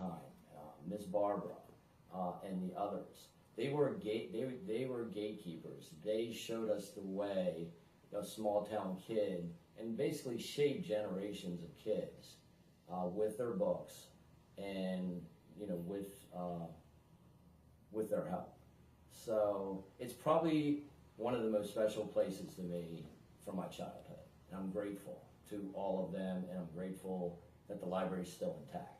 time, Miss Barbara, and the others. They were they were gatekeepers. They showed us the way, a small town kid, and basically shaped generations of kids with their books, and with their help. So it's probably one of the most special places to me from my childhood. And I'm grateful to all of them, and I'm grateful that the library is still intact.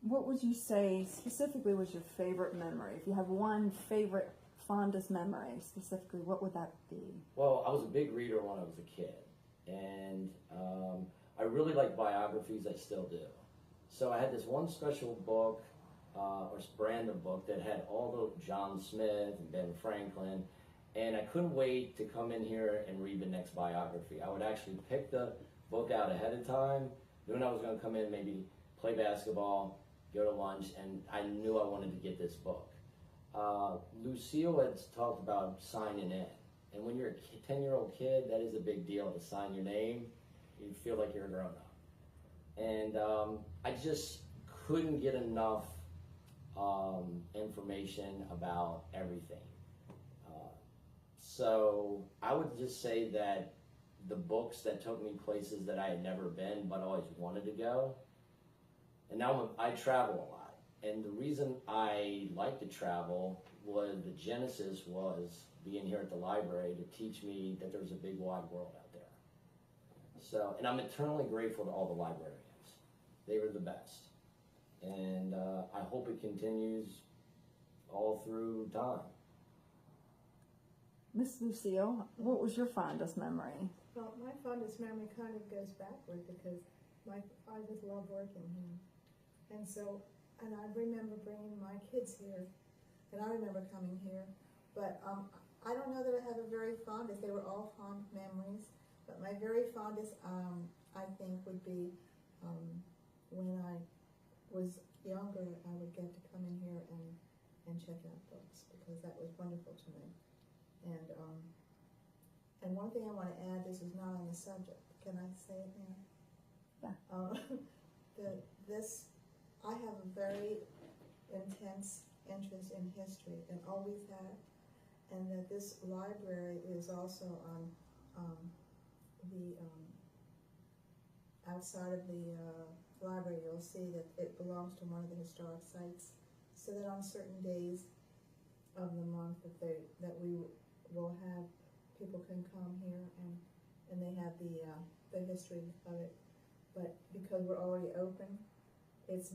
What would you say specifically was your favorite memory? If you have one favorite, fondest memory specifically, what would that be? Well, I was a big reader when I was a kid, and I really like biographies. I still do. So I had this one special book, or brand of book, that had all the John Smith and Ben Franklin, and I couldn't wait to come in here and read the next biography. I would actually pick the book out ahead of time, knowing I was going to come in, maybe play basketball, go to lunch, and I knew I wanted to get this book. Lucille had talked about signing in, and when you're a 10-year-old kid, that is a big deal to sign your name. You feel like you're a grown-up. And I just couldn't get enough information about everything. So I would just say that the books that took me places that I had never been but always wanted to go. And now I travel a lot. And the reason I like to travel was the genesis was being here at the library to teach me that there's a big wide world out there. So, and I'm eternally grateful to all the librarians. They were the best. And I hope it continues all through time. Miss Lucille, what was your fondest memory? Well, my fondest memory kind of goes backward because I just love working here. And so, and I remember bringing my kids here, and I remember coming here, but I don't know that I have a very fondest. They were all fond memories, but my very fondest, I think, would be when I was younger, I would get to come in here and check out books, because that was wonderful to me. And one thing I want to add, this is not on the subject. Can I say it now? Yeah. I have a very intense interest in history, and always had, and that this library is also on the outside of the library. You'll see that it belongs to one of the historic sites, so that on certain days of the month that we will have people can come here and they have the history of it. But because we're already open, it's